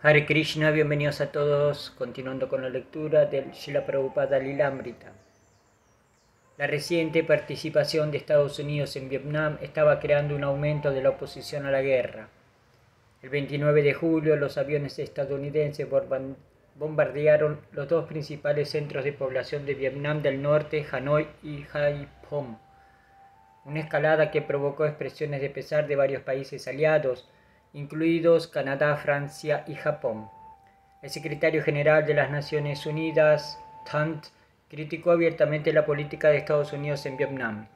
Hare Krishna, bienvenidos a todos, continuando con la lectura del Srila Prabhupada Lilamrita. La reciente participación de Estados Unidos en Vietnam estaba creando un aumento de la oposición a la guerra. El 29 de julio, los aviones estadounidenses bombardearon los dos principales centros de población de Vietnam del Norte, Hanoi y Haiphong. Una escalada que provocó expresiones de pesar de varios países aliados, incluidos Canadá, Francia y Japón. El secretario general de las Naciones Unidas, Thant, criticó abiertamente la política de Estados Unidos en Vietnam.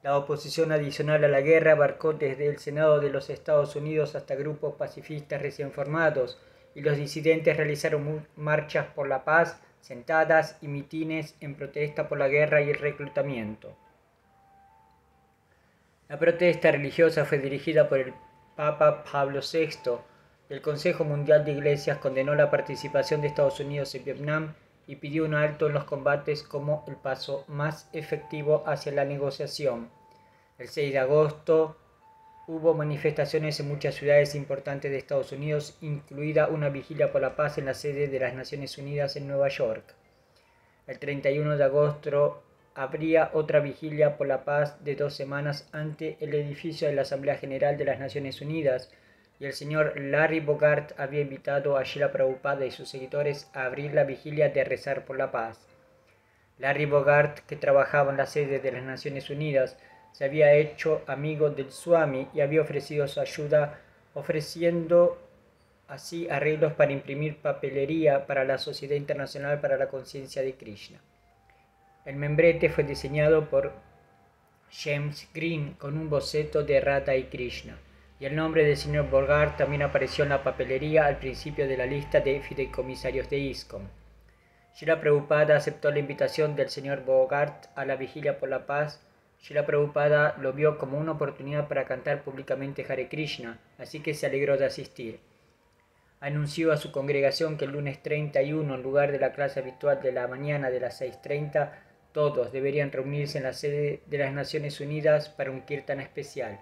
La oposición adicional a la guerra abarcó desde el Senado de los Estados Unidos hasta grupos pacifistas recién formados, y los disidentes realizaron marchas por la paz, sentadas y mitines en protesta por la guerra y el reclutamiento. La protesta religiosa fue dirigida por el Papa Pablo VI. El Consejo Mundial de Iglesias condenó la participación de Estados Unidos en Vietnam y pidió un alto en los combates como el paso más efectivo hacia la negociación. El 6 de agosto hubo manifestaciones en muchas ciudades importantes de Estados Unidos, incluida una vigilia por la paz en la sede de las Naciones Unidas en Nueva York. El 31 de agosto habría otra vigilia por la paz de 2 semanas ante el edificio de la Asamblea General de las Naciones Unidas, y el señor Larry Bogart había invitado a Srila Prabhupada y sus seguidores a abrir la vigilia de rezar por la paz. Larry Bogart, que trabajaba en la sede de las Naciones Unidas, se había hecho amigo del Swami y había ofrecido su ayuda, ofreciendo así arreglos para imprimir papelería para la Sociedad Internacional para la Conciencia de Krishna. El membrete fue diseñado por James Green con un boceto de Radha y Krishna, y el nombre del señor Bogart también apareció en la papelería al principio de la lista de fideicomisarios de ISKCON. Srila Prabhupada aceptó la invitación del señor Bogart a la vigilia por la paz. Srila Prabhupada lo vio como una oportunidad para cantar públicamente Hare Krishna, así que se alegró de asistir. Anunció a su congregación que el lunes 31, en lugar de la clase habitual de la mañana de las 6:30, todos deberían reunirse en la sede de las Naciones Unidas para un kirtan especial.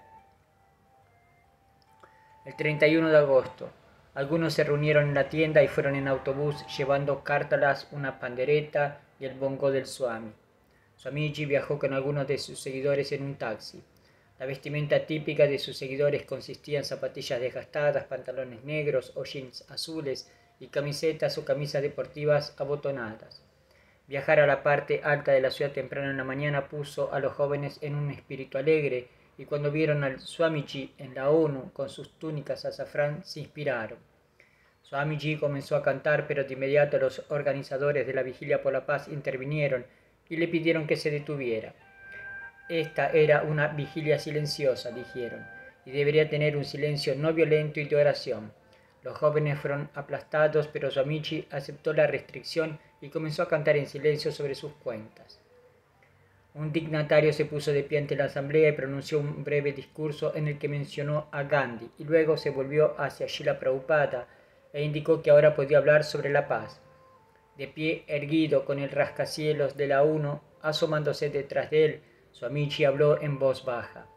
El 31 de agosto, algunos se reunieron en la tienda y fueron en autobús llevando cártalas, una pandereta y el bongo del Swami. Swamiji viajó con algunos de sus seguidores en un taxi. La vestimenta típica de sus seguidores consistía en zapatillas desgastadas, pantalones negros o jeans azules y camisetas o camisas deportivas abotonadas. Viajar a la parte alta de la ciudad temprano en la mañana puso a los jóvenes en un espíritu alegre, y cuando vieron al Swamiji en la ONU con sus túnicas azafrán se inspiraron. Swamiji comenzó a cantar, pero de inmediato los organizadores de la Vigilia por la Paz intervinieron y le pidieron que se detuviera. Esta era una vigilia silenciosa, dijeron, y debería tener un silencio no violento y de oración. Los jóvenes fueron aplastados, pero Swamiji aceptó la restricción y comenzó a cantar en silencio sobre sus cuentas. Un dignatario se puso de pie ante la asamblea y pronunció un breve discurso en el que mencionó a Gandhi, y luego se volvió hacia Srila Prabhupada e indicó que ahora podía hablar sobre la paz. De pie erguido con el rascacielos de la ONU asomándose detrás de él, Swamiji habló en voz baja.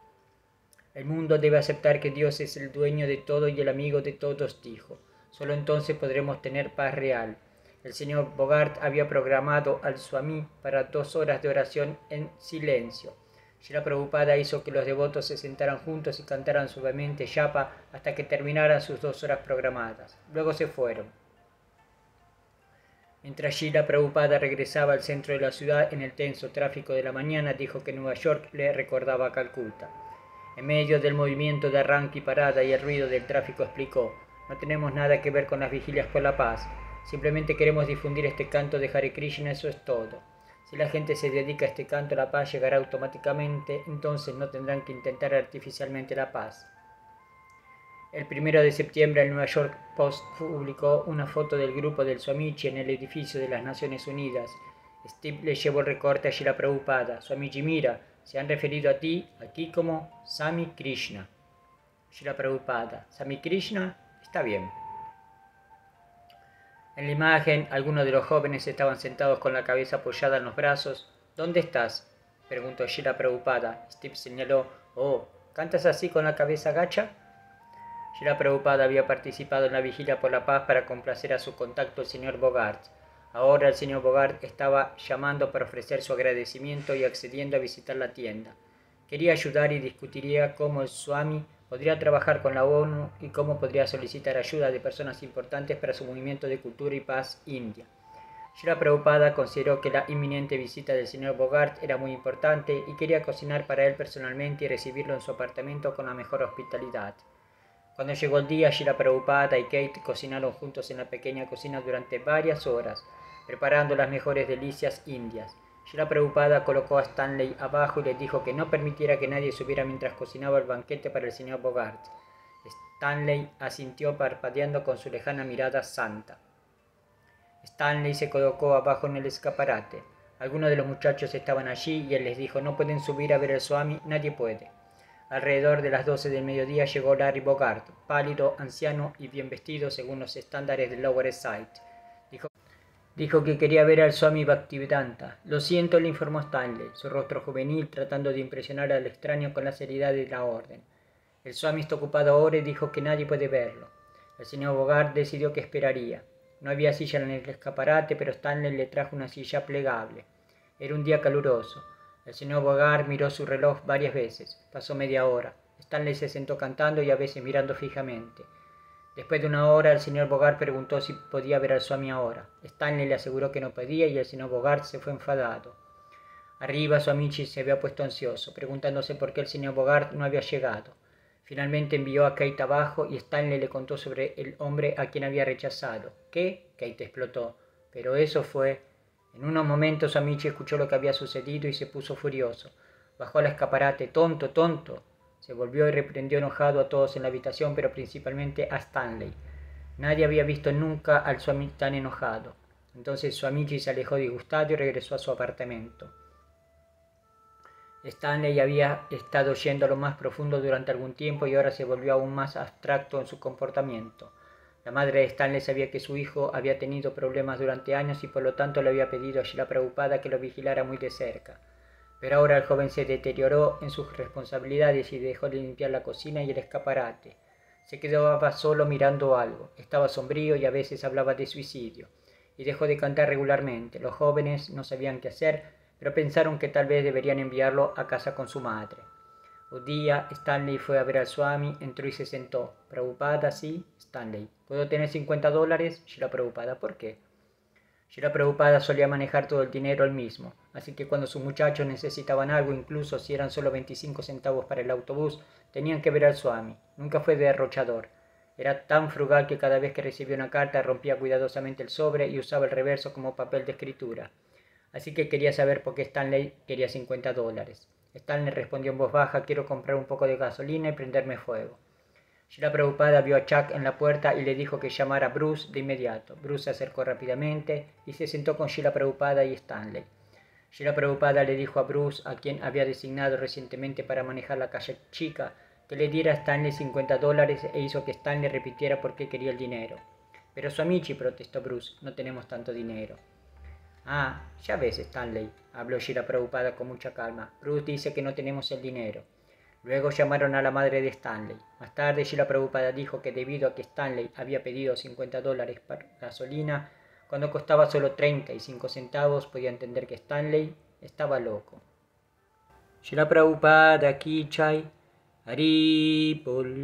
El mundo debe aceptar que Dios es el dueño de todo y el amigo de todos, dijo. Solo entonces podremos tener paz real. El señor Bogart había programado al Swami para 2 horas de oración en silencio. Srila Prabhupada hizo que los devotos se sentaran juntos y cantaran suavemente japa hasta que terminaran sus 2 horas programadas. Luego se fueron. Mientras Srila Prabhupada regresaba al centro de la ciudad en el tenso tráfico de la mañana, dijo que Nueva York le recordaba a Calcuta. En medio del movimiento de arranque y parada y el ruido del tráfico explicó: no tenemos nada que ver con las vigilias por la paz. Simplemente queremos difundir este canto de Hare Krishna, eso es todo. Si la gente se dedica a este canto, la paz llegará automáticamente, entonces no tendrán que intentar artificialmente la paz. El 1 de septiembre, el New York Post publicó una foto del grupo del Swamiji en el edificio de las Naciones Unidas. Steve le llevó el recorte a Srila Prabhupada. Swamiji, mira, se han referido a ti aquí como Sami Krishna. Srila Prabhupada: Sami Krishna, está bien. En la imagen, algunos de los jóvenes estaban sentados con la cabeza apoyada en los brazos. ¿Dónde estás?, preguntó Srila Prabhupada. Steve señaló: oh, ¿cantas así con la cabeza gacha? Srila Prabhupada había participado en la vigilia por la paz para complacer a su contacto el señor Bogart. Ahora el señor Bogart estaba llamando para ofrecer su agradecimiento y accediendo a visitar la tienda. Quería ayudar y discutiría cómo el Swami podría trabajar con la ONU y cómo podría solicitar ayuda de personas importantes para su movimiento de cultura y paz India. Srila Prabhupada consideró que la inminente visita del señor Bogart era muy importante y quería cocinar para él personalmente y recibirlo en su apartamento con la mejor hospitalidad. Cuando llegó el día, Srila Prabhupada y Kate cocinaron juntos en la pequeña cocina durante varias horas, preparando las mejores delicias indias. Srila Prabhupada colocó a Stanley abajo y le dijo que no permitiera que nadie subiera mientras cocinaba el banquete para el señor Bogart. Stanley asintió parpadeando con su lejana mirada santa. Stanley se colocó abajo en el escaparate. Algunos de los muchachos estaban allí y él les dijo: no pueden subir a ver al Swami, nadie puede. Alrededor de las 12 del mediodía llegó Larry Bogart, pálido, anciano y bien vestido según los estándares del Lower East Side. Dijo que quería ver al Swami Bhaktivedanta. Lo siento, le informó Stanley, su rostro juvenil tratando de impresionar al extraño con la seriedad de la orden. El Swami está ocupado ahora y dijo que nadie puede verlo. El señor Bogart decidió que esperaría. No había silla en el escaparate, pero Stanley le trajo una silla plegable. Era un día caluroso. El señor Bogart miró su reloj varias veces. Pasó media hora. Stanley se sentó cantando y a veces mirando fijamente. Después de una hora, el señor Bogart preguntó si podía ver al Swami ahora. Stanley le aseguró que no podía y el señor Bogart se fue enfadado. Arriba, Swamiji se había puesto ansioso, preguntándose por qué el señor Bogart no había llegado. Finalmente envió a Kate abajo y Stanley le contó sobre el hombre a quien había rechazado. ¿Qué? Kate explotó. Pero eso fue... En unos momentos Swamiji escuchó lo que había sucedido y se puso furioso. Bajó al escaparate. ¡Tonto, tonto! Se volvió y reprendió enojado a todos en la habitación, pero principalmente a Stanley. Nadie había visto nunca al Swami tan enojado. Entonces Swamiji se alejó disgustado y regresó a su apartamento. Stanley había estado yendo a lo más profundo durante algún tiempo y ahora se volvió aún más abstracto en su comportamiento. La madre de Stanley sabía que su hijo había tenido problemas durante años y por lo tanto le había pedido a Srila Prabhupada que lo vigilara muy de cerca. Pero ahora el joven se deterioró en sus responsabilidades y dejó de limpiar la cocina y el escaparate. Se quedaba solo mirando algo. Estaba sombrío y a veces hablaba de suicidio. Y dejó de cantar regularmente. Los jóvenes no sabían qué hacer, pero pensaron que tal vez deberían enviarlo a casa con su madre. Un día Stanley fue a ver al Swami, entró y se sentó. Prabhupada, sí. Stanley: ¿puedo tener $50? Srila Prabhupada: ¿por qué? Srila Prabhupada solía manejar todo el dinero él mismo, así que cuando sus muchachos necesitaban algo, incluso si eran solo 25 centavos para el autobús, tenían que ver al Swami. Nunca fue derrochador. Era tan frugal que cada vez que recibía una carta rompía cuidadosamente el sobre y usaba el reverso como papel de escritura. Así que quería saber por qué Stanley quería $50. Stanley respondió en voz baja: quiero comprar un poco de gasolina y prenderme fuego. Srila Prabhupada vio a Chuck en la puerta y le dijo que llamara a Bruce de inmediato. Bruce se acercó rápidamente y se sentó con Srila Prabhupada y Stanley. Srila Prabhupada le dijo a Bruce, a quien había designado recientemente para manejar la calle chica, que le diera a Stanley $50 e hizo que Stanley repitiera por qué quería el dinero. Pero Swamiji, protestó Bruce, no tenemos tanto dinero. Ah, ya ves, Stanley, habló Srila Prabhupada con mucha calma. Bruce dice que no tenemos el dinero. Luego llamaron a la madre de Stanley. Más tarde Srila Prabhupada dijo que debido a que Stanley había pedido $50 para gasolina, cuando costaba solo 35 centavos, podía entender que Stanley estaba loco. Srila Prabhupada ki jai, Haribol.